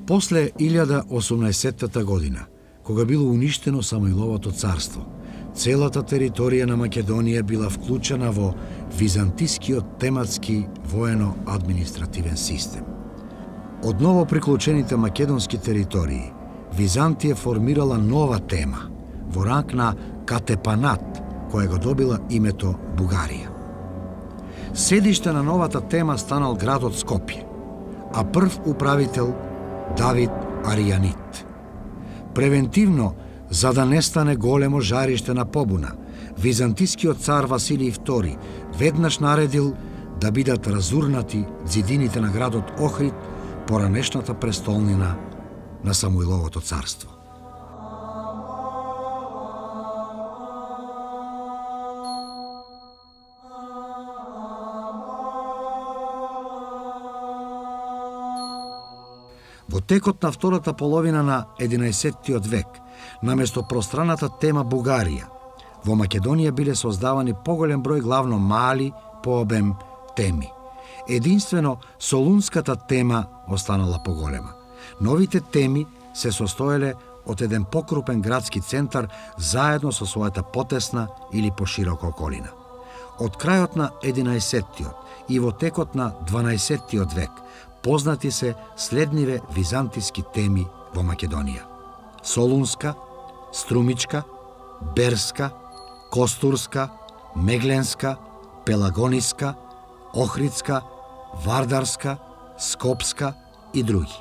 После 1018 година, кога било уништено Самоиловото царство, целата територија на Македонија била вклучена во византискиот тематски воено-административен систем. Од ново приклучените македонски територии, Византија формирала нова тема, во ранг на катепанат, која го добила името Бугарија. Седиште на новата тема станал градот Скопје, а прв управител Давид Аријанит. Превентивно, за да не стане големо жариште на побуна, византискиот цар Василий II веднаш наредил да бидат разурнати ѕидините на градот Охрид, поранешната престолнина на Самоиловото царство. Во текот на втората половина на 11 век, наместо пространата тема Бугарија, во Македонија биле создавани поголем број главно мали по обем теми. Единствено Солунската тема останала поголема. Новите теми се состоеле од еден покрупен градски центар заедно со својата потесна или поширока околина. Од крајот на 11 и во текот на 12 век познати се следниве византиски теми во Македонија: Солунска, Струмичка, Берска, Костурска, Мегленска, Пелагониска, Охридска, Вардарска, Скопска и други.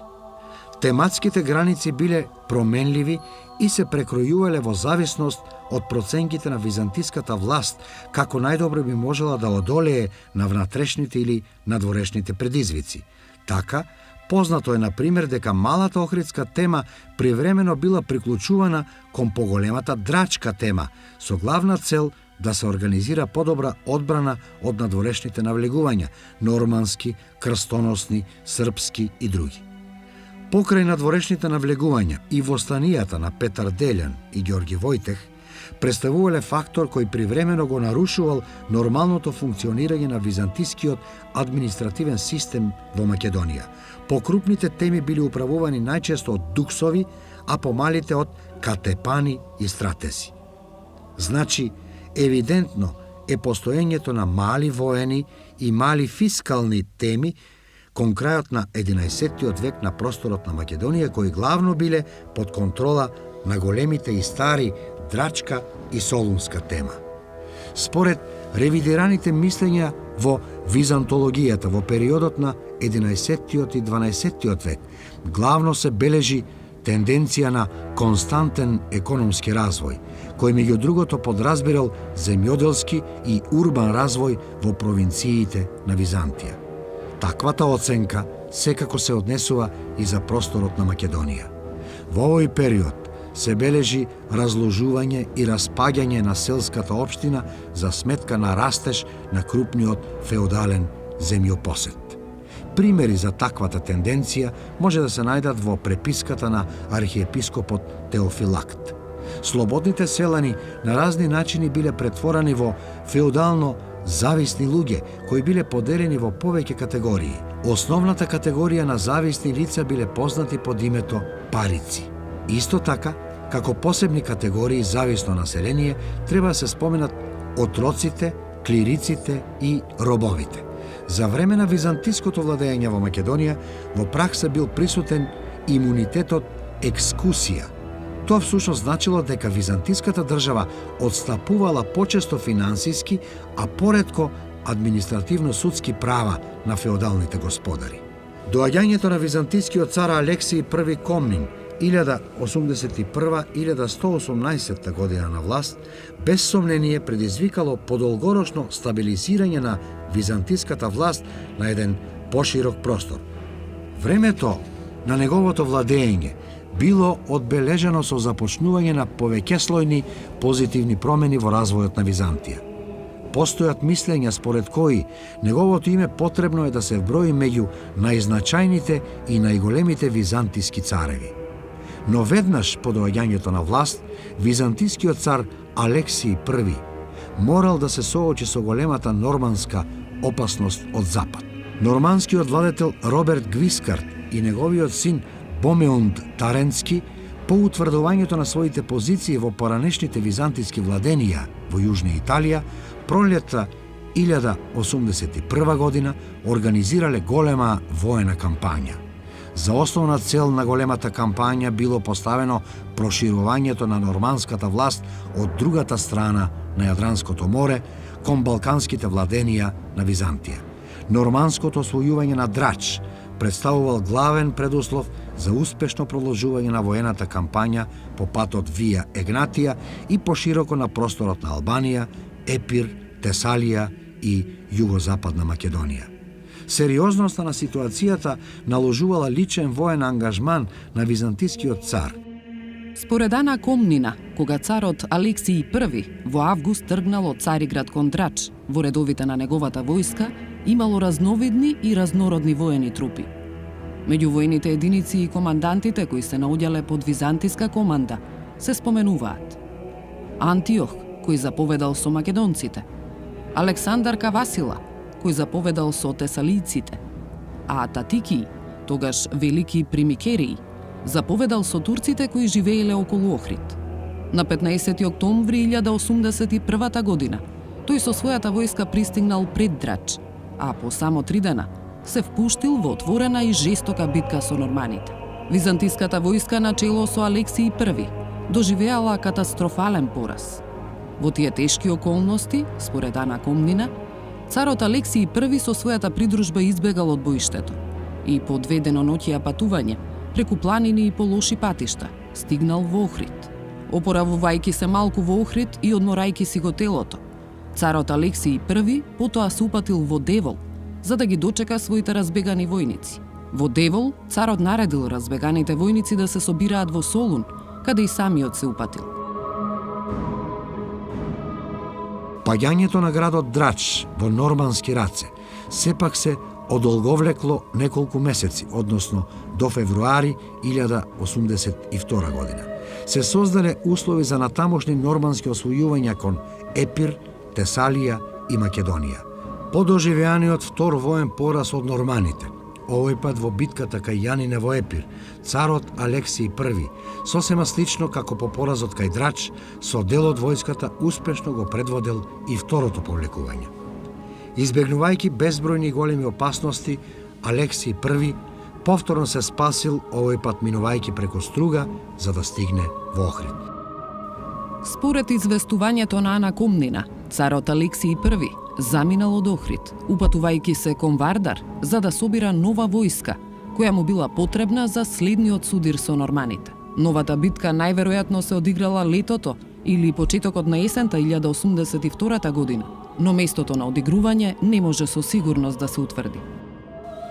Тематските граници биле променливи и се прекројувале во зависност од проценките на византиската власт, како најдобро би можела да одолее на внатрешните или надворешните предизвици. Така, познато е, например, дека малата охридска тема привремено била приклучувана кон поголемата драчка тема, со главна цел да се организира подобра одбрана од надворешните навлегувања, нормански, крстоносни, српски и други. Покрај надворешните навлегувања и востанијата на Петар Делјан и Ѓорги Војтех представувале фактор кој привремено го нарушувал нормалното функционирање на византискиот административен систем во Македонија. Покрупните теми били управувани најчесто од дуксови, а помалите од катепани и стратези. Значи, евидентно е постоењето на мали воени и мали фискални теми кон крајот на 11 век на просторот на Македонија, кои главно биле под контрола на големите и стари драчка и солунска тема. Според ревидираните мислења во византологијата во периодот на 11 и 12 век, главно се бележи тенденција на константен економски развој, кој меѓу другото подразбирал земјоделски и урбан развој во провинциите на Византија. Таквата оценка секако се однесува и за просторот на Македонија. Во овој период се бележи разложување и распаѓање на селската општина за сметка на растеж на крупниот феодален земјопосет. Примери за таквата тенденција може да се најдат во преписката на архиепископот Теофилакт. Слободните селани на разни начини биле претворени во феодално зависни луѓе, кои биле поделени во повеќе категории. Основната категорија на зависни лица биле познати под името парици. Исто така, како посебни категории зависно население, треба да се споменат отроците, клириците и робовите. За време на византиското владење во Македонија, во пракса бил присутен имунитетот екскусија. Тоа всушност значило дека византиската држава одстапувала почесто финансиски, а поретко административно-судски права на феодалните господари. Доаѓањето на византискиот цар Алексиј I Комнин 1081-1118 година на власт, без сомнение предизвикало подолгорочно стабилизирање на византиската власт на еден поширок простор. Времето на неговото владење било одбележено со започнување на повеќеслојни позитивни промени во развојот на Византија. Постојат мислења според кои неговото име потребно е да се вброи меѓу најзначајните и најголемите византиски цареви. Но веднаш по доаѓањето на власт, византискиот цар Алексиј I морал да се соочи со големата норманска опасност од запад. Норманскиот владетел Роберт Гвискард и неговиот син Бомеунд Таренски, по утврдувањето на своите позиции во поранешните византиски владенија во Јужна Италија, пролетта 1081 година организирале голема воена кампања. За основна цел на големата кампања било поставено проширувањето на норманската власт од другата страна на Јадранското море кон балканските владенија на Византија. Норманското освојување на Драч представувал главен предуслов за успешно продолжување на воената кампања по патот Вија Егнатија и пошироко на просторот на Албанија, Епир, Тесалија и југозападна Македонија. Сериозноста на ситуацијата наложувала личен воен ангажман на византискиот цар. Според Ана Комнина, кога царот Алексиј I во август тргнал од Цариград кон Драч, во редовите на неговата војска имало разновидни и разнородни воени трупи. Меѓу воените единици и командантите кои се наоѓале под византиска команда се споменуваат Антиох, кој заповедал со македонците, Александар Кавасила, кој заповедал со тесалијците, а Татики, тогаш велики примикерии, заповедал со турците кои живееле околу Охрид. На 15 октомври 1081 година тој со својата војска пристигнал пред Драч, а по само 3 дена се впуштил во отворена и жестока битка со норманите. Византиската војска на чело со Алексиј I доживеала катастрофален пораз. Во тие тешки околности, според Ана Комнина, царот Алексиј I со својата придружба избегал од боиштето и по 2 деноноќија патување преку планини и по лоши патишта стигнал во Охрид. Опоравувајќи се малку во Охрид и одморајќи си го телото, царот Алексиј I потоа се упатил во Девол за да ги дочека своите разбегани војници. Во Девол царот наредил разбеганите војници да се собираат во Солун, каде и самиот се упатил. Паѓањето на градот Драч во нормански раце сепак се одолговлекло неколку месеци, односно до февруари 1082 година. Се создале услови за натамошни нормански освојувања кон Епир, Тесалија и Македонија. По доживеаниот втор воен пораз од норманите, овој пат во битката кај Јанине во Епир, царот Алексиј I, сосема слично како по поразот кај Драч, со дел од војската успешно го предводел и второто повлекување. Избегнувајќи безбројни големи опасности, Алексиј I повторно се спасил, овој пат минувајќи преку Струга, за да стигне во Охрид. Според известувањето на Ана Комнина, царот Алексиј I заминал од Охрид, упатувајќи се кон Вардар за да собира нова војска, која му била потребна за следниот судир со норманите. Новата битка најверојатно се одиграла летото или почетокот на есента 1082 година, но местото на одигрување не може со сигурност да се утврди.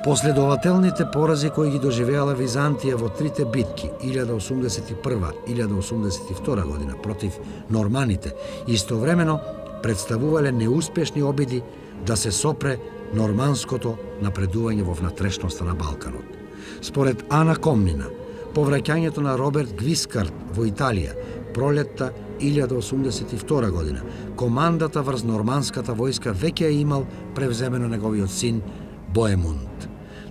Последователните порази кои ги доживеала Византија во трите битки 1081-1082 година против норманите истовремено представувале неуспешни обиди да се сопре норманското напредување во внатрешноста на Балканот. Според Ана Комнина, повраќањето на Роберт Гвискарт во Италија пролетта 1082 година, командата врз норманската војска веќе е имал превземено неговиот син Боемунд.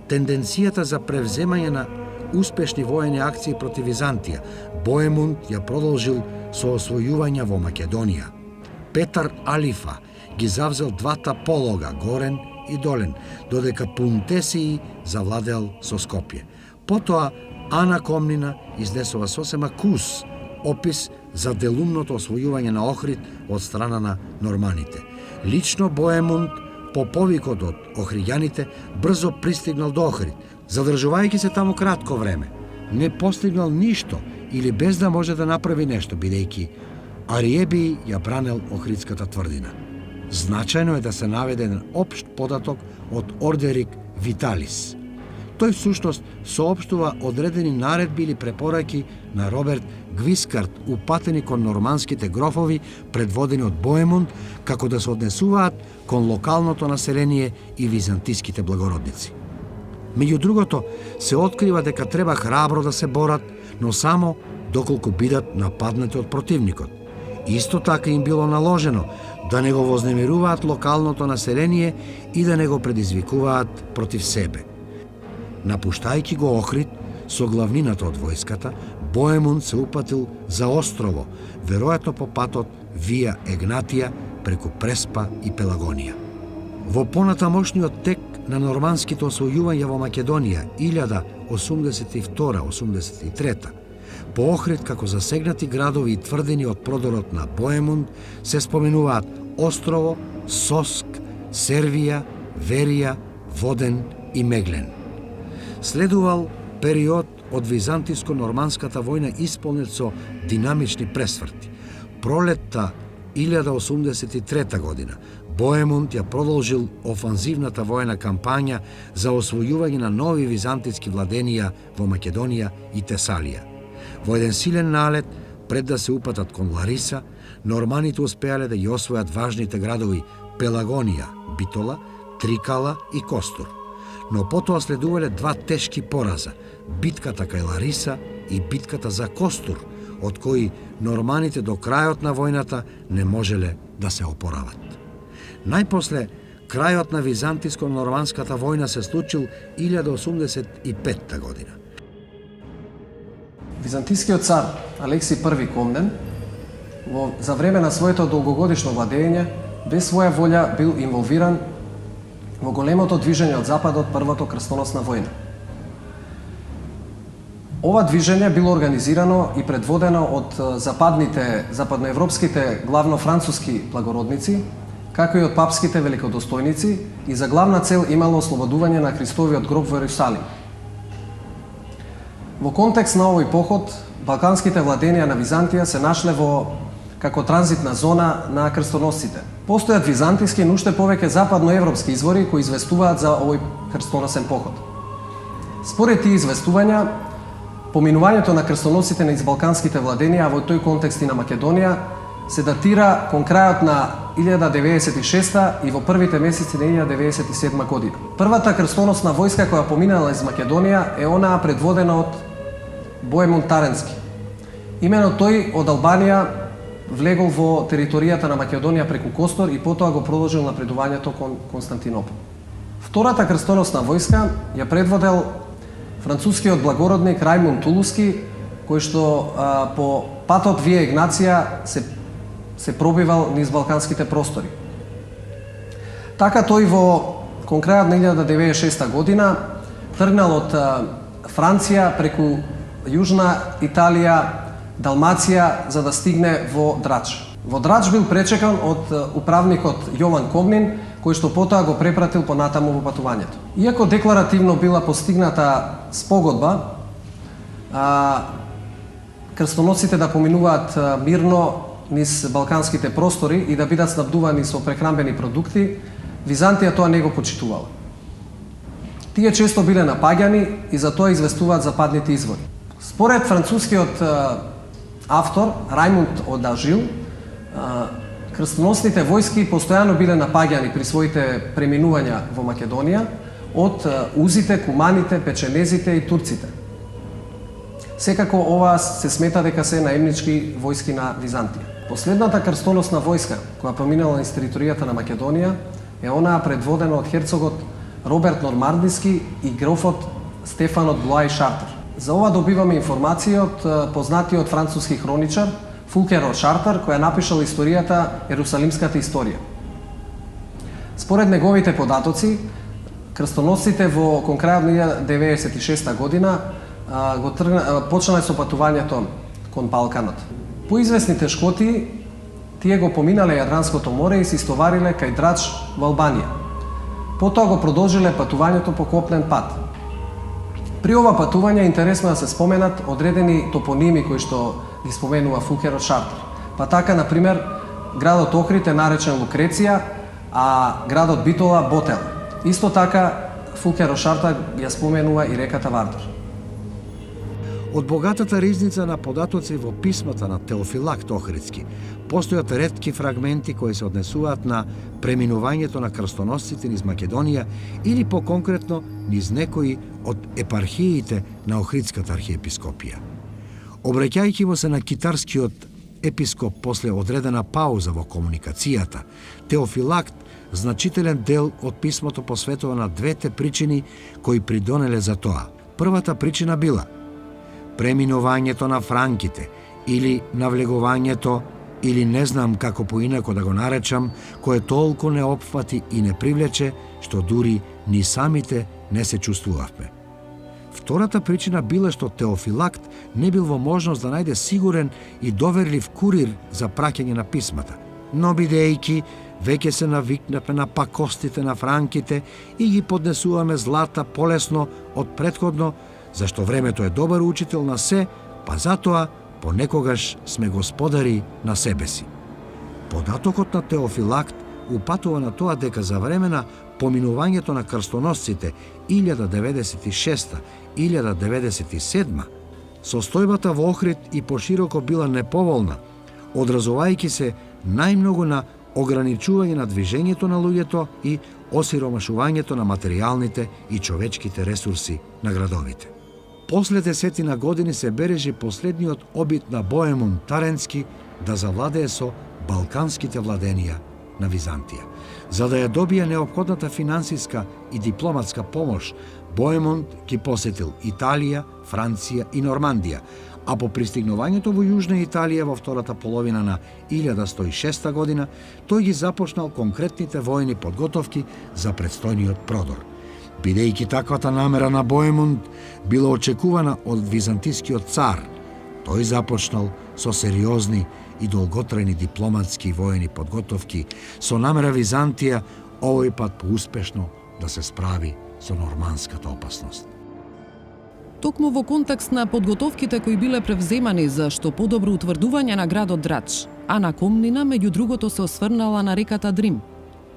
Тенденцијата за превземање на успешни воени акции против Византија, Боемунд ја продолжил со освојувања во Македонија. Петар Алифа ги завзел двата полога, Горен и Долен, додека Пунтесии завладеал со Скопје. Потоа Ана Комнина изнесува сосема кус опис за делумното освојување на Охрид од страна на норманите. Лично Боемунд по повикот од охриѓаните брзо пристигнал до Охрид, задржувајќи се таму кратко време. Не постигнал ништо или без да може да направи нешто, бидејќи Ариеби ја бранел Охридската тврдина. Значајно е да се наведе еден општ податок од Ордерик Виталис. Тој всушност соопштува одредени наредби или препораки на Роберт Гвискарт упатени кон норманските грофови предводени од Боемунд како да се однесуваат кон локалното население и византиските благородници. Меѓу другото, се открива дека треба храбро да се борат, но само доколку бидат нападнати од противникот. Исто така им било наложено да не го вознемируваат локалното население и да не го предизвикуваат против себе. Напуштајќи го Охрид, со главнината од војската, Боемунд се упатил за острово, веројатно по патот Вија Егнатија преку Преспа и Пелагонија. Во понатамошниот тек на норманските освојувања во Македонија 1082-83, по Охрид како засегнати градови и тврдини од продорот на Боемунд се споменуваат Острово, Соск, Сервија, Верија, Воден и Меглен. Следувал период од византиско-норманската војна исполнет со динамични пресврти. Пролетта 1083 година Боемунд ја продолжил офанзивната војна кампања за освојување на нови византиски владенија во Македонија и Тесалија. Во еден силен налет, пред да се упатат кон Лариса, норманите успеале да ги освојат важните градови Пелагонија, Битола, Трикала и Костур. Но потоа следувале два тешки пораза – битката кај Лариса и битката за Костур, од кои норманите до крајот на војната не можеле да се опорават. Најпосле, крајот на византиско-норманската војна се случил 1085 година. Византискиот цар Алекси I Комнен за време на своето долгогодишно владење без своја волја бил инволвиран во големото движење од западот, првото крстоносна војна. Ова движење било организирано и предводено од западноевропските, главно француски благородници, како и од папските великодостојници, и за главна цел имало ослободување на Христовиот гроб во Ерусалим. Во контекст на овој поход, балканските владенија на Византија се нашле како транзитна зона на крстоносците. Постојат византиски, но уште повеќе западноевропски извори кои известуваат за овој крстоносен поход. Според тие известувања, поминувањето на крстоносците низ балканските владенија, во тој контекст и на Македонија, се датира кон крајот на 1096 и во првите месеци на 1097 година. Првата крстоносна војска која поминала из Македонија е онаа предводена од Боемунд Таренски. Имено тој од Албанија влегол во територијата на Македонија преку Костор и потоа го продолжил напредувањето кон Константинопол. Втората крстоносна војска ја предводел францускиот благородник Рајмунд Тулуски, кој што по патот Вија Егнатија се пробивал низ балканските простори. Така тој кон крајот на 1096 година тргнал од Франција преку Јужна Италија, Далмација, за да стигне во Драч. Во Драч бил пречекан од управникот Јован Комнин, кој што потоа го препратил понатаму во патувањето. Иако декларативно била постигната спогодба, крстоносците да поминуваат мирно низ балканските простори и да бидат снабдувани со прехранбени продукти, Византија тоа не го почитувала. Тие често биле напаѓани и за тоа известуваат западните извори. Според францускиот автор Рајмунд од Ажил, крстоносните војски постојано биле напаѓани при своите преминувања во Македонија од узите, куманите, печенезите и турците. Секако ова се смета дека се наемнички војски на Византија. Последната крстоносна војска која поминала низ територијата на Македонија е онаа предводена од херцогот Роберт Нормандиски и грофот Стефан од Блуа и Шартер. За ова добиваме информација од познатиот француски хроничар Фулкер од Шартер, која напишал историјата Ерусалимската историја. Според неговите податоци, крстоносците кон крајот на 1096 година почнале со патувањето кон Балканот. По известни тешкоти, тие го поминале Јадранското море и се истовариле кај Драч во Албанија. Потоа го продолжиле патувањето по копнен пат. При ова патување интересно да се споменат одредени топоними кои што ги споменува Фулкер од Шартер. Па така, например, градот Охрид е наречен Лукреција, а градот Битола Ботел. Исто така, Фулкер од Шартер ја споменува и реката Вардар. Од богатата ризница на податоци во писмата на Теофилакт Охридски постојат ретки фрагменти кои се однесуваат на преминувањето на крстоносците низ Македонија или по-конкретно низ некои од епархиите на Охридската архиепископија. Обраќајќи му се на китарскиот епископ после одредена пауза во комуникацијата, Теофилакт значителен дел од писмото посветува на двете причини кои придонеле за тоа. Првата причина била преминувањето на франките или навлегувањето, или не знам како поинако да го наречам, кое толку не опфати и не привлече, што дури ни самите не се чувствувавме. Втората причина била што Теофилакт не бил во можност да најде сигурен и доверлив курир за праќање на писмата, но бидејќи веќе се навикнавме на пакостите на франките и ги поднесуваме злата полесно од претходно, зашто времето е добар учител на се, па затоа понекогаш сме господари на себе си. Податокот на Теофилакт упатува на тоа дека за време на поминувањето на крстоносците 1096-1097, состојбата во Охрид и пошироко била неповолна, одразувајќи се најмногу на ограничување на движењето на луѓето и осиромашувањето на материјалните и човечките ресурси на градовите. После 10 години се бережи последниот обид на Боемунд Таренски да завладее со балканските владенија на Византија. За да ја добие неопходната финансиска и дипломатска помош, Боемунд ги посетил Италија, Франција и Нормандија, а по пристигнувањето во Јужна Италија во втората половина на 1106 година, тој ги започнал конкретните војни подготовки за предстојниот продор. Бидејќи таквата намера на Боемунд била очекувана од византискиот цар, тој започнал со сериозни и долготрајни дипломатски и војни подготовки со намера Византија овој пат поуспешно да се справи со норманската опасност. Токму во контекст на подготовките кои биле превземани за што подобро утврдување на градот Драч, Ана Комнина меѓу другото се осврнала на реката Дрим,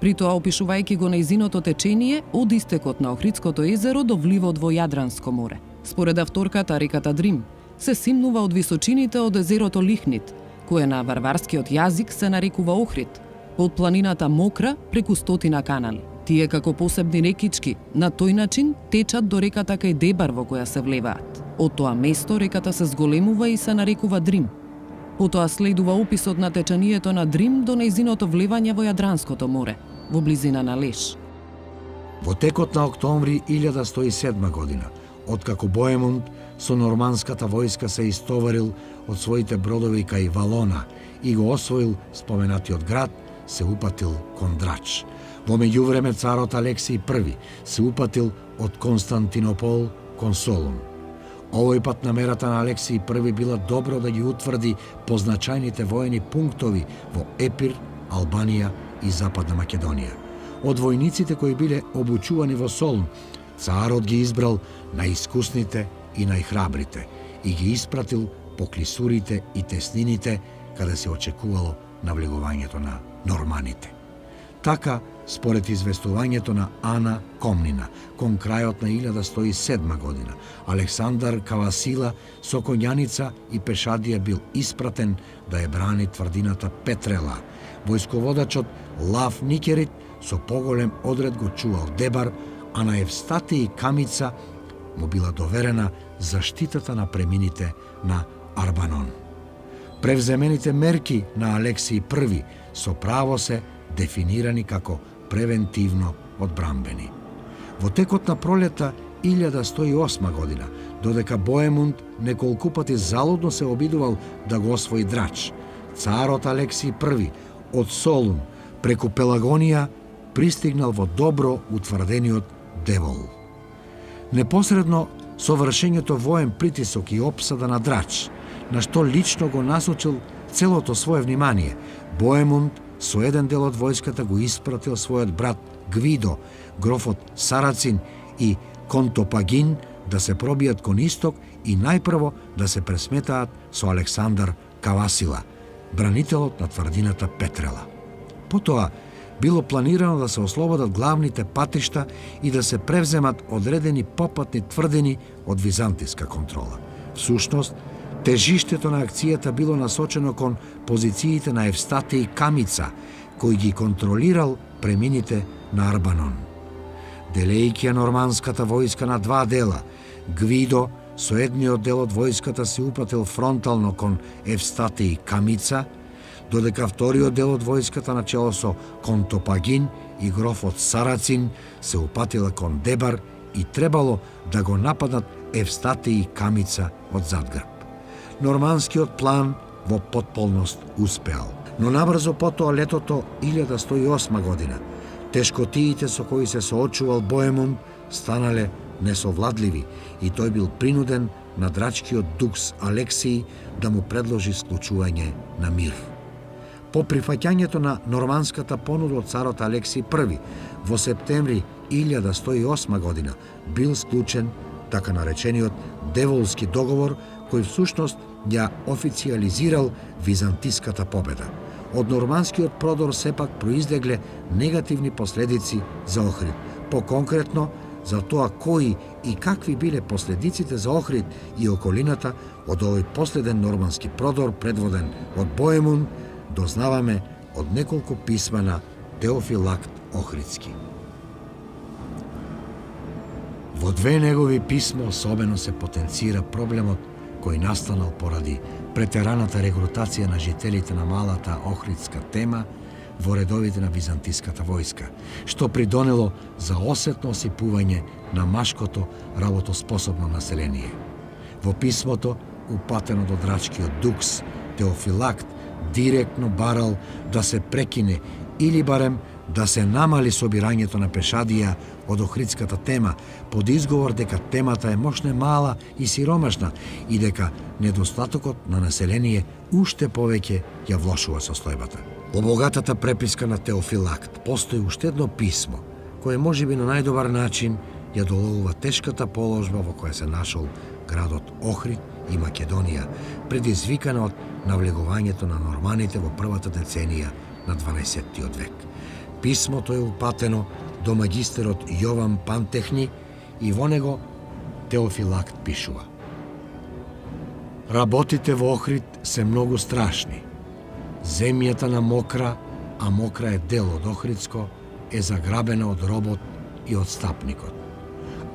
при тоа опишувајќи го нејзиното течение од истекот на Охридското езеро до вливот во Јадранско море. Според авторката, реката Дрим се симнува од височините од езерото Лихнит, кое на варварскиот јазик се нарекува Охрид, од планината Мокра преку 100 канали. Тие како посебни рекички, на тој начин течат до реката кај Дебар во која се влеваат. Од тоа место реката се зголемува и се нарекува Дрим. Потоа следува описот на течанието на Дрим до нејзиното влевање во Јадранското море, во близина на Леш. Во текот на октомври 1107 година, откако Боемунд со норманската војска се истоварил од своите бродови кај Валона и го освоил споменатиот град, се упатил кон Драч. Во меѓувреме царот Алексиј I се упатил од Константинопол кон Солун. Овој пат намерата на Алексиј I била добро да ги утврди позначајните војни пунктови во Епир, Албанија и Западна Македонија. Од војниците кои биле обучувани во Солун, царот ги избрал најискусните и најхрабрите и ги испратил по клисурите и теснините каде се очекувало навлегувањето на норманите. Така, според известувањето на Ана Комнина, кон крајот на 1107 година, Александар Кавасила со конјаница и пешадија бил испратен да ја брани тврдината Петрела. Војсководачот Лав Никерит со поголем одред го чувал Дебар, а на Евстатиј Камица му била доверена заштитата на премините на Арбанон. Превземените мерки на Алексиј I со право се дефинирани како превентивно одбрамбени. Во текот на пролета 1108 година, додека Боемунд неколку пати залудно се обидувал да го освои Драч, царот Алексиј I од Солун преку Пелагонија пристигнал во добро утврдениот Девол. Непосредно со вршењето воен притисок и опсада на Драч, на што лично го насочил целото свое внимание, Боемунд со еден дел од војската го испратил својот брат Гвидо, грофот Сарацин и Контопагин да се пробијат кон исток и најпрво да се пресметаат со Александар Кавасила, бранителот на тврдината Петрела. Потоа било планирано да се ослободат главните патишта и да се превземат одредени попатни тврдини од византиска контрола. Всушност, тежиштето на акцијата било насочено кон позициите на Евстатиј Камица, кој ги контролирал премините на Арбанон. Делејќи ја норманската војска на два дела, Гвидо со едниот дел од војската се упатил фронтално кон Евстатиј Камица, додека вториот дел од војската начело со Контопагин и грофот Сарацин се упатила кон Дебар и требало да го нападнат Евстатий Камица од задгрб. Норманскиот план во потполност успеал. Но набрзо потоа летото 1108 година, тешкотиите со кои се соочувал Боемунд станале несовладливи и тој бил принуден на драчкиот дукс Алексиј да му предложи склучување на мир. По прифаќањето на норманската понуда од царот Алексиј I во септември 1108 година бил склучен така наречениот Деволски договор, кој всушност ја официализирал византиската победа. Од норманскиот продор сепак произлегле негативни последици за Охрид, поконкретно за тоа кои и какви биле последиците за Охрид и околината од овој последен нормански продор предводен од Боемунд, дознаваме од неколку писма на Теофилакт Охридски. Во две негови писма особено се потенцира проблемот кој настанал поради претераната регрутација на жителите на малата Охридска тема во редовите на византиската војска, што придонело за осетно осипување на машкото работоспособно население. Во писмото, упатено до драчкиот дукс, Теофилакт директно барал да се прекине или барем да се намали собирањето на пешадија од Охридската тема под изговор дека темата е мошне мала и сиромашна и дека недостатокот на население уште повеќе ја влошува состојбата. Во богатата преписка на Теофилакт постои уште едно писмо кое можеби на најдобар начин ја доловува тешката положба во која се нашол градот Охрид и Македонија, предизвикана од навлегувањето на норманите во првата деценија на 12-тиот век. Писмото е упатено до магистерот Јован Пантехни и во него Теофилакт пишува: Работите во Охрид се многу страшни. Земјата на Мокра, а Мокра е дел од Охридско, е заграбена од робот и од стапникот.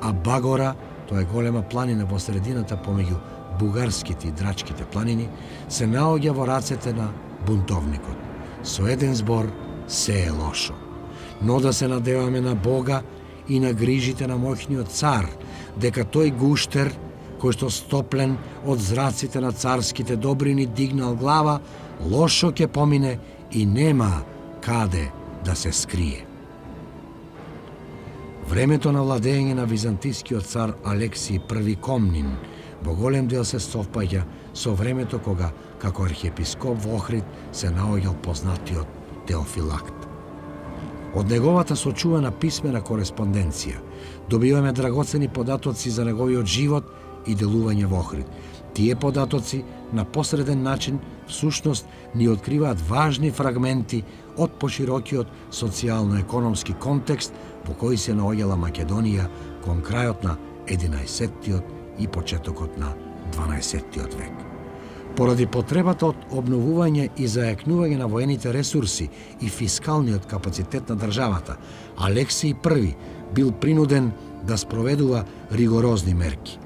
А Багора, тоа е голема планина во средината помеѓу бугарските и драчките планини, се наоѓа во рацете на бунтовникот. Со еден збор, се е лошо. Но да се надеваме на Бога и на грижите на моќниот цар, дека тој гуштер, кој што стоплен од зраците на царските добрини дигнал глава, лошо ќе помине и нема каде да се скрие. Времето на владење на византискиот цар Алексиј I Комнин во голем дел се совпаѓа со времето кога, како архиепископ во Охрид, се наоѓал познатиот Теофилакт. Од неговата сочувана писмена кореспонденција добиваме драгоцени податоци за неговиот живот и делување во Охрид. Тие податоци на посреден начин всушност ни откриваат важни фрагменти од поширокиот социјално-економски контекст во кој се наоѓала Македонија кон крајот на 11-тиот и почетокот на 12-тиот век. Поради потребата од обновување и зајакнување на воените ресурси и фискалниот капацитет на државата, Алексиј I бил принуден да спроведува ригорозни мерки.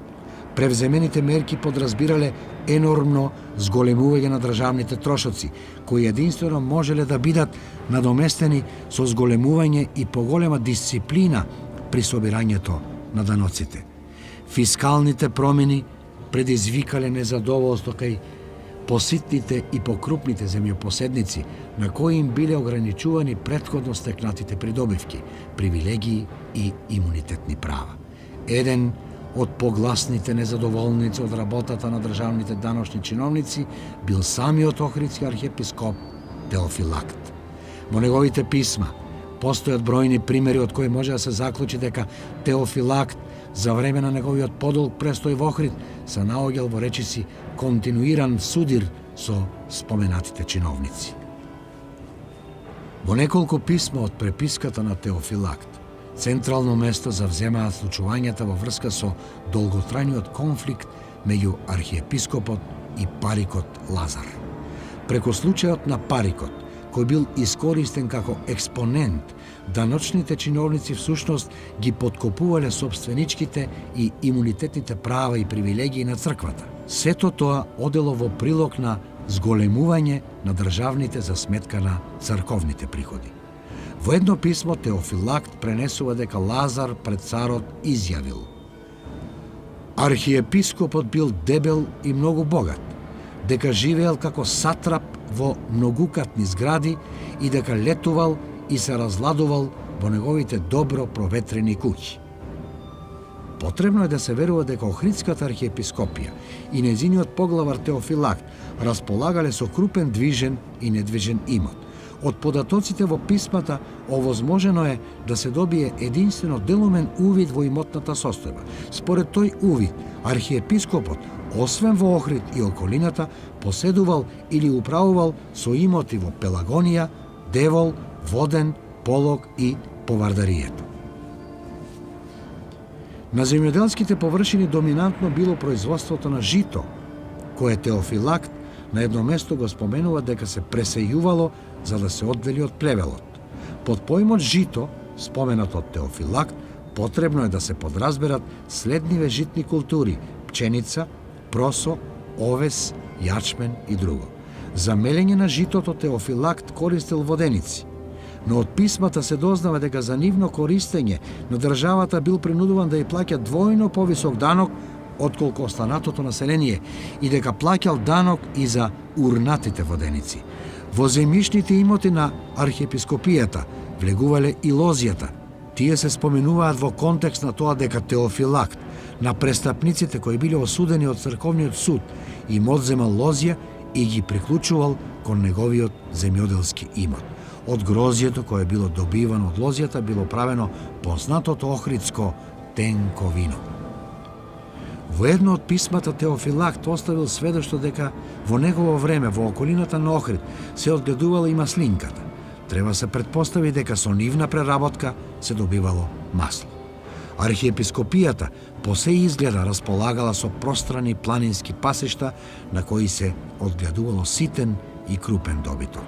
Превземените мерки подразбирале енормно зголемување на државните трошоци, кои единствено можеле да бидат надоместени со зголемување и поголема дисциплина при собирањето на даноците. Фискалните промени предизвикале незадоволство кај поситните и покрупните земјопоседници, на кои им биле ограничувани претходно стекнатите придобивки, привилегии и имунитетни права. Еден од погласните незадоволници од работата на државните даношни чиновници бил самиот Охридски архиепископ Теофилакт. Во неговите писма постојат бројни примери од кои може да се заклучи дека Теофилакт за време на неговиот подолг престој во Охрид се наоѓал во речиси континуиран судир со споменатите чиновници. Во неколку писма од преписката на Теофилакт централно место завземаат случувањата во врска со долготрајниот конфликт меѓу архиепископот и парикот Лазар. Преку случајот на парикот, кој бил искористен како експонент, даночните чиновници всушност ги подкопувале собственичките и имунитетните права и привилегии на црквата. Сето тоа одело во прилог на зголемување на државните за сметка на црковните приходи. Во едно писмо Теофилакт пренесува дека Лазар пред царот изјавил: Архиепископот бил дебел и многу богат, дека живеел како сатрап во многукатни згради и дека летувал и се разладувал во неговите добро проветрени куќи. Потребно е да се верува дека Охридската архиепископија и незиниот поглавар Теофилакт располагале со крупен движен и недвижен имот. Од податоците во писмата овозможено е да се добие единствено делумен увид во имотната состојба. Според тој увид, архиепископот, освен во Охрид и околината, поседувал или управувал со имоти во Пелагонија, Девол, Воден, Полог и Повардарието. На земјоделските површини доминантно било производството на жито, кое Теофилакт на едно место го споменува дека се пресејувало за да се оддели од плевелот. Под поимот жито, споменат од Теофилакт, потребно е да се подразберат следниве житни култури: пченица, просо, овес, јачмен и друго. За мелење на житото Теофилакт користел воденици, но од писмата се дознава дека за нивно користење на државата бил принудуван да ја плаќа двојно повисок данок отколку останатото население и дека плаќал данок и за урнатите воденици. Во земјишните имоти на архиепископијата влегувале и лозијата. Тие се споменуваат во контекст на тоа дека Теофилакт на престапниците кои биле осудени од црковниот суд им одземал лозија и ги приклучувал кон неговиот земјоделски имот. Од грозјето кое било добивано од лозијата било правено познатото охридско тенко вино. Во едно од писмата Теофилакт оставил сведоштво дека во негово време во околината на Охрид се одгледувала и маслинката. Треба се претпостави дека со нивна преработка се добивало масло. Архиепископијата по се изгледа располагала со пространи планински пасишта на кои се одгледувало ситен и крупен добиток.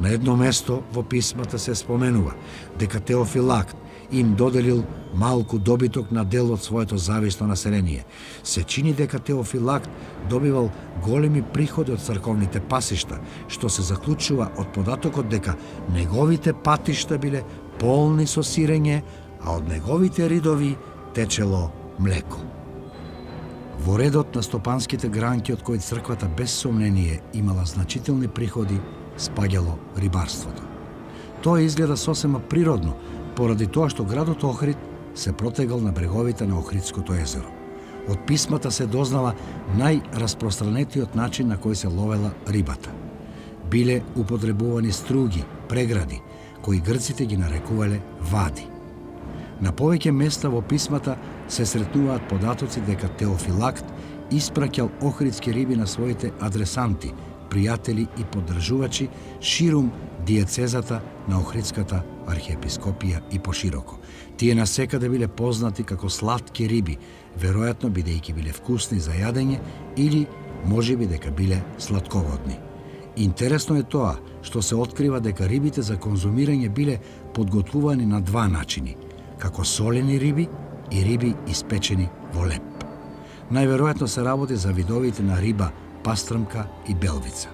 На едно место во писмата се споменува дека Теофилакт им доделил малку добиток на дел од своето зависно население. Се чини дека Теофилакт добивал големи приходи од црковните пасишта, што се заклучува од податокот дека неговите патишта биле полни со сирење, а од неговите ридови течело млеко. Во редот на стопанските гранки од кои црквата без сомнение имала значителни приходи, спаѓало рибарството. Тоа изгледа сосема природно, поради тоа што градот Охрид се протегал на бреговите на Охридското езеро. Од писмата се дознава најраспространетиот начин на кој се ловела рибата. Биле употребувани струги, прегради, кои грците ги нарекувале вади. На повеќе места во писмата се сретнуваат податоци дека Теофилакт испраќал охридски риби на своите адресанти, пријатели и поддржувачи ширум диецезата на Охридската архиепископија и пошироко. Тие насекаде биле познати како сладки риби, веројатно бидејќи биле вкусни за јадење или можеби дека биле сладководни. Интересно е тоа што се открива дека рибите за конзумирање биле подготвувани на два начини, како солени риби и риби испечени во леп. Најверојатно се работи за видовите на риба пастрмка и белвица.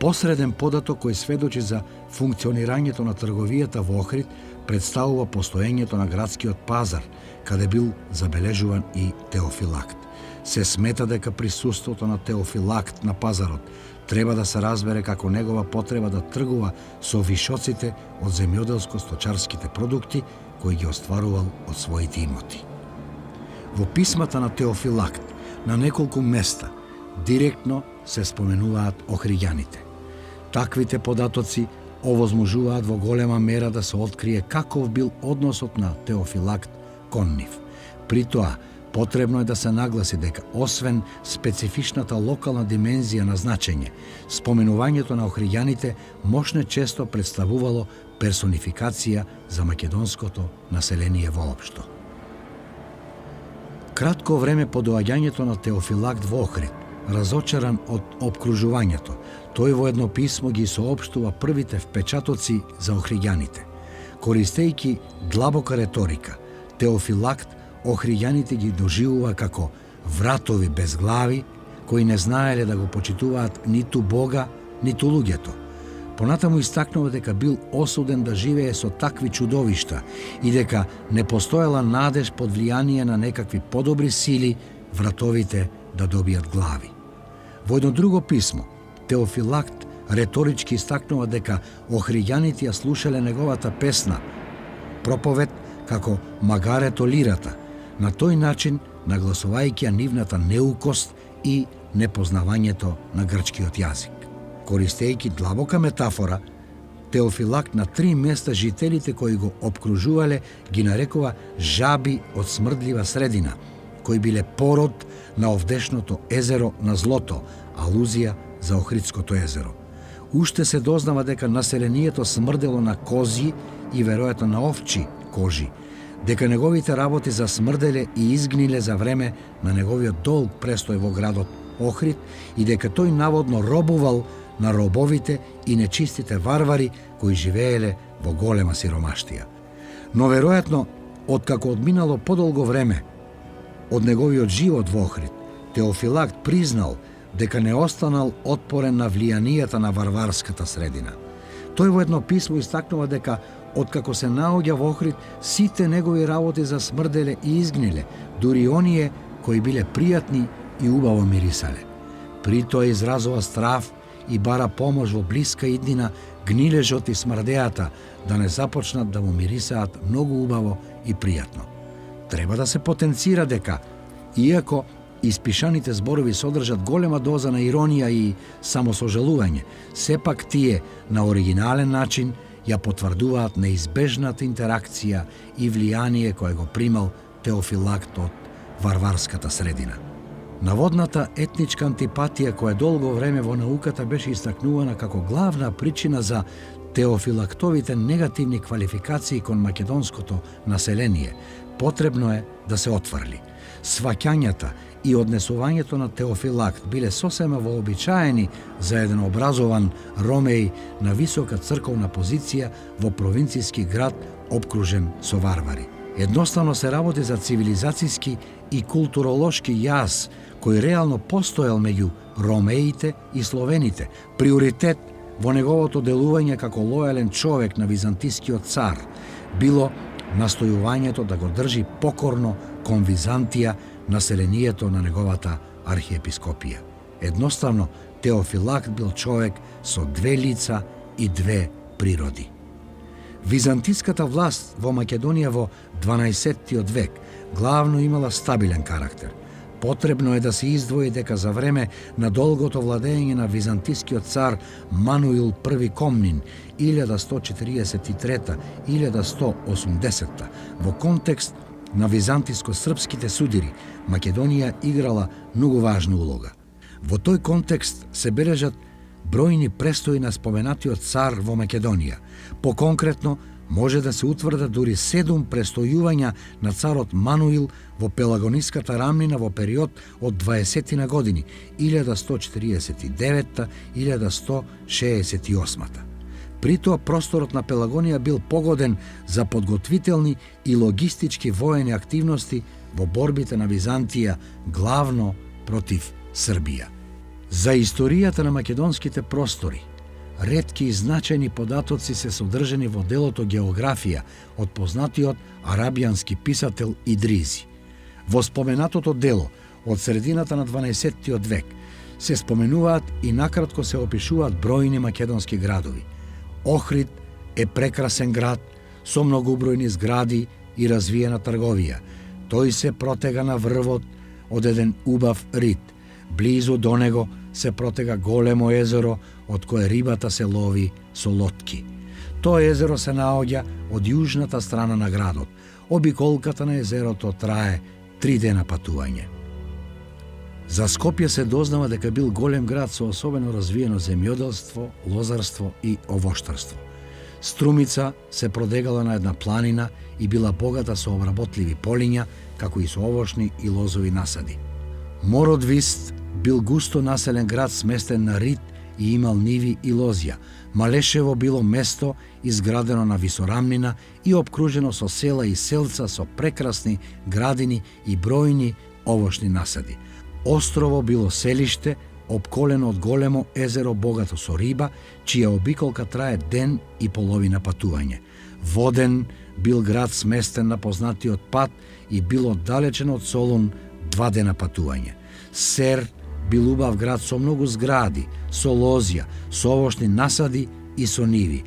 Посреден податок кој сведочи за функционирањето на трговијата во Охрид представува постоењето на градскиот пазар, каде бил забележуван и Теофилакт. Се смета дека присуството на Теофилакт на пазарот треба да се разбере како негова потреба да тргува со вишоците од земјоделско-сточарските продукти кои ги остварувал од своите имоти. Во писмата на Теофилакт на неколку места директно се споменуваат охриѓаните. Таквите податоци овозможуваат во голема мера да се открие каков бил односот на Теофилакт кон нив. При тоа, потребно е да се нагласи дека освен специфичната локална димензија на значење, споменувањето на охриѓаните мошне често представувало персонификација за македонското население воопшто. Кратко време по доаѓањето на Теофилакт во Охрид, разочаран од опкружувањето, тој во едно писмо ги соопштува првите впечатоци за охриѓаните. Користејќи длабока реторика, Теофилакт охриѓаните ги доживува како вратови без глави, кои не знаеле да го почитуваат ниту Бога, ниту луѓето. Понатаму истакнува дека бил осуден да живее со такви чудовишта и дека не постоела надеж под влијание на некакви подобри сили вратовите да добијат глави. Во едно друго писмо, Теофилакт реторички истакнува дека охриѓаните ја слушале неговата песна, проповед како магарето лирата, на тој начин нагласувајќи ја нивната неукост и непознавањето на грчкиот јазик. Користејќи длабока метафора, Теофилакт на 3 места жителите кои го обкружувале ги нарекува жаби од смрдлива средина, кои биле пород на овдешното езеро на злото, алузија за Охридското езеро. Уште се дознава дека населението смрдело на кози и веројатно на овчи кожи, дека неговите работи засмрделе и изгниле за време на неговиот долг престој во градот Охрид и дека тој наводно робувал на робовите и нечистите варвари кои живееле во голема сиромаштија. Но веројатно, откако одминало подолго време од неговиот живот во Охрид, Теофилакт признал дека не останал отпорен на влијанијата на варварската средина. Тој во едно писмо истакнува дека откако се наоѓа во Охрид, сите негови работи засмрделе и изгниле, дури оние кои биле пријатни и убаво мирисале. При тоа изразува страв и бара помош во блиска иднина гнилежот и смрдеата да не започнат да му мирисаат многу убаво и пријатно. Треба да се потенцира дека, иако испишаните зборови содржат голема доза на иронија и самосожалување, сепак тие на оригинален начин ја потврдуваат неизбежната интеракција и влијание кое го примал Теофилакт од варварската средина. Наводната етничка антипатија која долго време во науката беше истакнувана како главна причина за Теофилактовите негативни квалификации кон македонското население, потребно е да се отврли. Сваќањата и однесувањето на Теофилакт биле сосема вообичаени за еден образован ромеј на висока црковна позиција во провинцијски град обкружен со варвари. Едноставно се работи за цивилизацијски и културолошки јаз кој реално постоел меѓу ромеите и словените, приоритет во неговото делување како лојален човек на византискиот цар било настојувањето да го држи покорно кон Византија населението на неговата архиепископија. Едноставно, Теофилакт бил човек со две лица и две природи. Византиската власт во Македонија во 12 век главно имала стабилен карактер. Потребно е да се издвои дека за време на долгото владење на византискиот цар Мануил I Комнин 1143-1180 во контекст на византиско-српските судири, Македонија играла многу важна улога. Во тој контекст се бележат бројни престои на споменатиот цар во Македонија. Поконкретно, може да се утврдат дури 7 престојувања на царот Мануил во Пелагониската рамнина во период од 20 години, 1149-1168. При тоа просторот на Пелагонија бил погоден за подготвителни и логистички воени активности во борбите на Византија, главно против Србија. За историјата на македонските простори, ретки и значајни податоци се содржани во делото Географија од познатиот арабијански писател Идризи. Во споменатото дело од средината на 12 век се споменуваат и накратко се опишуваат бројни македонски градови. Охрид е прекрасен град со многубројни згради и развиена трговија. Тој се протега на врвот од еден убав рит. Близу до него се протега големо езеро од кое рибата се лови со лодки. Тоа езеро се наоѓа од јужната страна на градот. Обиколката на езерото трае 3 дена патување. За Скопје се дознава дека бил голем град со особено развиено земјоделство, лозарство и овоштарство. Струмица се продегала на една планина и била богата со обработливи полиња, како и со овошни и лозови насади. Мородвист бил густо населен град сместен на рит и имал ниви и лозја. Малешево било место изградено на висорамнина и обкружено со села и селца со прекрасни градини и бројни овошни насади. Острово било селиште обколено од големо езеро богато со риба, чија обиколка трае ден и половина патување. Воден бил град сместен на познатиот пат и бил оддалечен од Солун 2 дена патување. Сер бил убав град со многу згради, со лозја, со овошни насади и со ниви.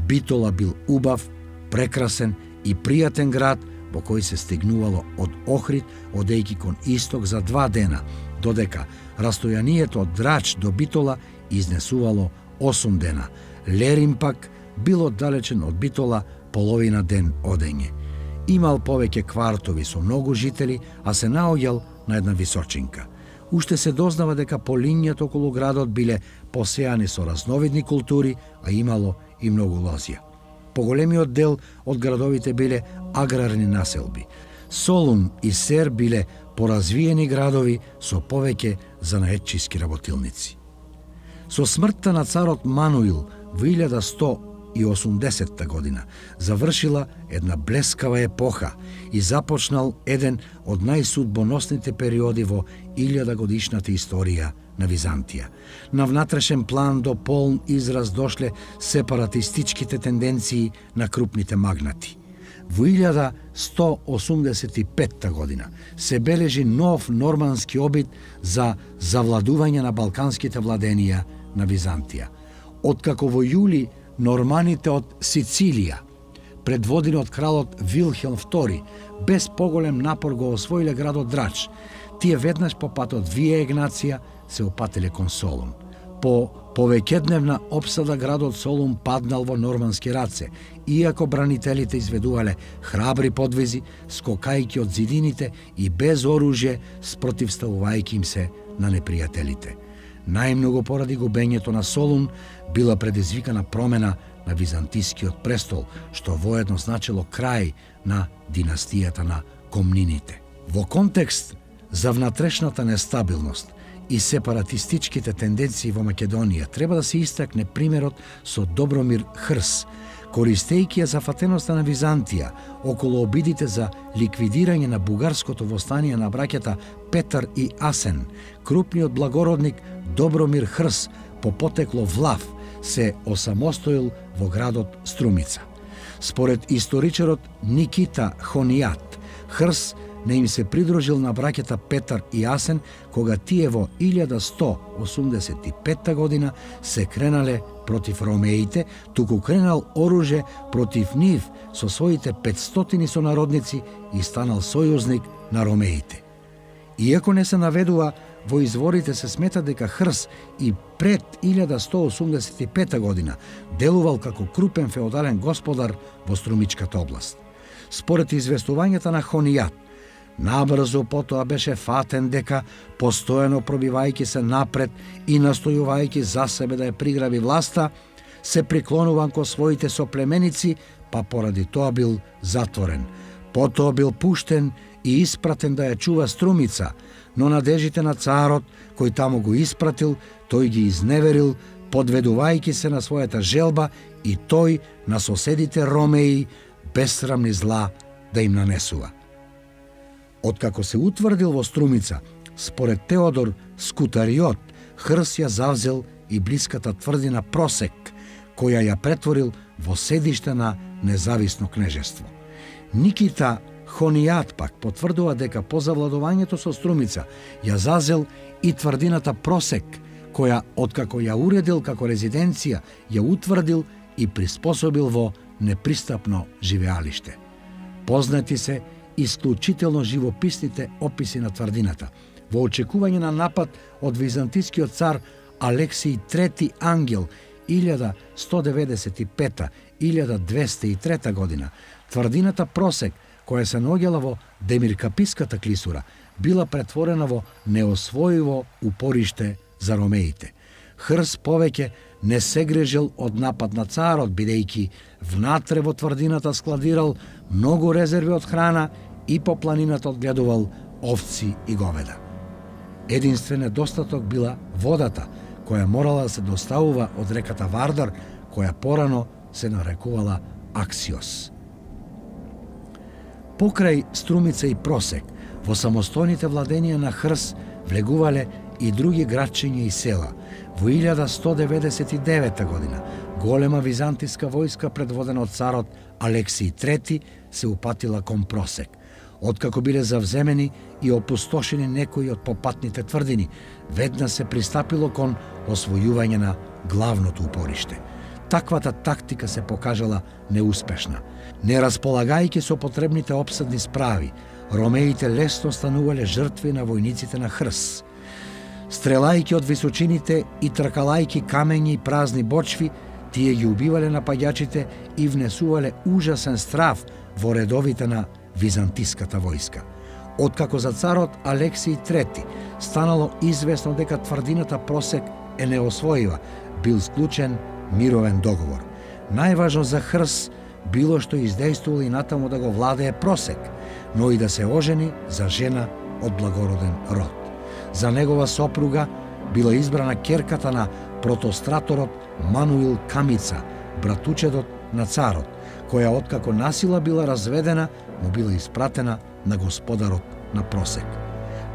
Битола бил убав, прекрасен и пријатен град во кој се стигнувало од Охрид, одејќи кон исток за 2 дена, додека растојанието од Драч до Битола изнесувало 8 дена. Лерим пак бил оддалечен од Битола половина ден одење. Имал повеќе квартови со многу жители, а се наоѓал на една височинка. Уште се дознава дека полињата околу градот биле посејани со разновидни култури, а имало и многу лозја. Поголемиот дел од градовите биле аграрни населби. Солун и Сер биле поразвиени градови со повеќе занаетчиски работилници. Со смртта на царот Мануил во 1180 година завршила една блескава епоха и започнал еден од најсудбоносните периоди во 1000-годишната историја на Византија. На внатрешен план до полн израз дошле сепаратистичките тенденции на крупните магнати. Во 1185 година се бележи нов нормански обид за завладување на балканските владенија на Византија. Откако во јули норманите од Сицилија, предводени од кралот Вилхелм II, без поголем напор го освоиле градот Драч, тие веднаш по патот Вија Егнација се опателе кон Солун. По повеќедневна обсада градот Солун паднал во нормански раце, иако бранителите изведувале храбри подвизи, скокајќи од зидините и без оружје, спротивставувајќи им се на непријателите. Најмногу поради губењето на Солун била предизвикана промена на византискиот престол, што воедно значило крај на династијата на Комнините. Во контекст за внатрешната нестабилност и сепаратистичките тенденции во Македонија треба да се истакне примерот со Добромир Хрс, користејќи ја зафатеноста на Византија околу обидите за ликвидирање на бугарското востание на браќата Петар и Асен. Крупниот благородник Добромир Хрс по потекло Влав се осамостоил во градот Струмица. Според историчарот Никита Хонијат, Хрс не им се придружил на браќата Петар и Асен кога тие во 1185 година се кренале против ромеите, туку кренал оружје против нив со своите 500 сонародници и станал сојузник на ромеите. Иако не се наведува во изворите, се смета дека Хрс и пред 1185 година делувал како крупен феодален господар во Струмичката област. Според известувањата на Хонијат, набрзо потоа беше фатен дека, постојано пробивајќи се напред и настојувајќи за себе да ја приграби власта, се приклонуван кон своите соплеменици, па поради тоа бил затворен. Потоа бил пуштен и испратен да ја чува Струмица, но надежите на царот, кој таму го испратил, тој ги изневерил, подведувајќи се на својата желба и тој на соседите ромеи безсрамни зла да им нанесува. Откако се утврдил во Струмица, според Теодор Скутариот, Хрс ја завзел и блиската тврдина Просек, која ја претворил во седиште на независно кнежество. Никита Хонијат пак потврдува дека по завладувањето со Струмица ја зазел и тврдината Просек, која откако ја уредил како резиденција, ја утврдил и приспособил во непристапно живеалиште. Познати се исклучително живописните описи на тврдината. Во очекување на напад од византискиот цар Алексиј III Ангел 1195-1203 година, тврдината Просек, која се наоѓала во Демиркаписката клисура, била претворена во неосвоиво упориште за ромеите. Хрс повеќе не се грижил од напад на царот, бидејќи внатре во тврдината складирал многу резерви од храна и по планината одгледувал овци и говеда. Единствен недостаток била водата, која морала да се доставува од реката Вардар, која порано се нарекувала Аксиос. Покрај Струмица и Просек, во самостојните владенија на Хрс влегувале и други градчиња и села. Во 1199 година голема византиска војска предводена од царот Алексиј III се упатила кон Просек. Откако биле завземени и опустошени некои од попатните тврдини, веднаш се пристапило кон освојување на главното упориште. Таквата тактика се покажала неуспешна. Не располагајќи со потребните обсадни справи, ромеите лесно станувале жртви на војниците на Хрс. Стрелајќи од височините и тркалајќи камењи и празни бочви, тие ги убивале напаѓачите и внесувале ужасен страв во редовите на византиската војска. Откако за царот Алексиј III станало известно дека тврдината Просек е неосвојива, бил склучен мировен договор. Најважно за Хрс било што издејствувал и натаму да го владее Просек, но и да се ожени за жена од благороден род. За негова сопруга била избрана ќерката на протостраторот Мануил Камица, братучедот на царот, која откако насила била разведена, му била испратена на господарот на Просек.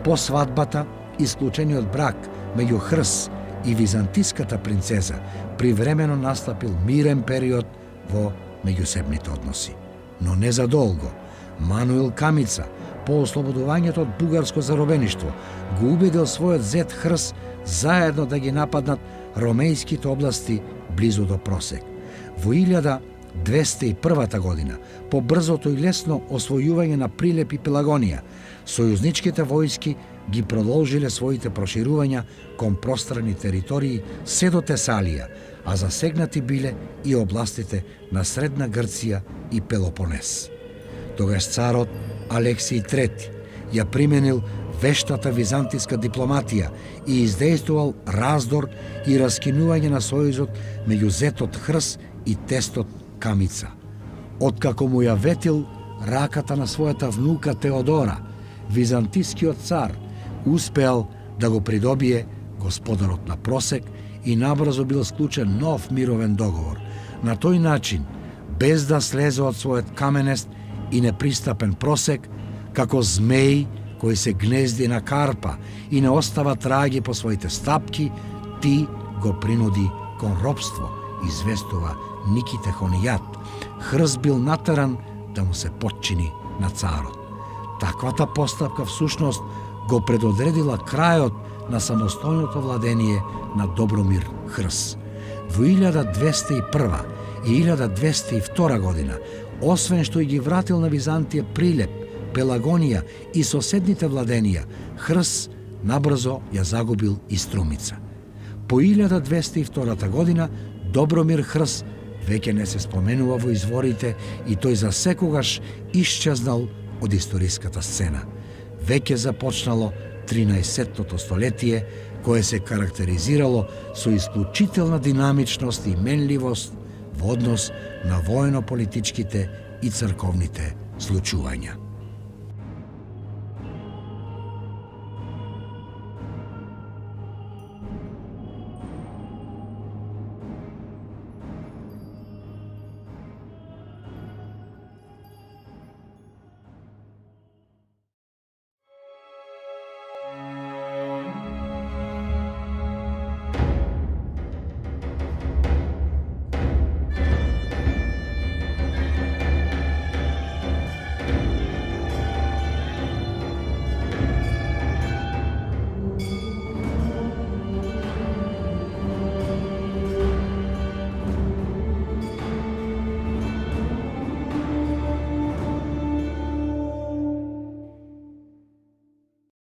По свадбата, исклучениот брак меѓу Хрс и византиската принцеза привремено настапил мирен период во меѓусебните односи. Но не за долго. Мануил Камица, по ослободувањето од бугарско заробеништво, го убедил својот зет Хрс заедно да ги нападнат ромејските области близу до Просек. Во 1201 година, по брзото и лесно освојување на Прилеп и Пелагонија, сојузничките војски ги продолжиле своите проширувања кон пространи територии се до Тесалија, а засегнати биле и областите на Средна Грција и Пелопонес. Тогаш царот Алексиј III ја применил вештата византиска дипломатија и издејствувал раздор и раскинување на сојузот меѓу зетот Хрс и тестот Камица. Откако му ја ветил раката на својата внука Теодора, византискиот цар успеал да го придобие господарот на Просек и набрзо бил склучен нов мировен договор. На тој начин, без да слезе од својот каменест и непристапен Просек, како змеј кој се гнезди на карпа и не остава траги по своите стапки, ти го принуди кон робство, известува Никите Хонијат. Хрс бил натеран да му се подчини на царот. Таквата постапка всушност го предодредила крајот на самостојното владение на Добромир Хрс. Во 1201 и 1202 година, освен што и ги вратил на Византија Прилеп, Пелагонија и соседните владенија, Хрс набрзо ја загубил и Струмица. По 1202 година Добромир Хрс веќе не се споменува во изворите и тој за секогаш исчезнал од историската сцена. Веќе започнало 13-тото столетие, кое се карактеризирало со исклучителна динамичност и менливост во однос на воено-политичките и црковните случувања.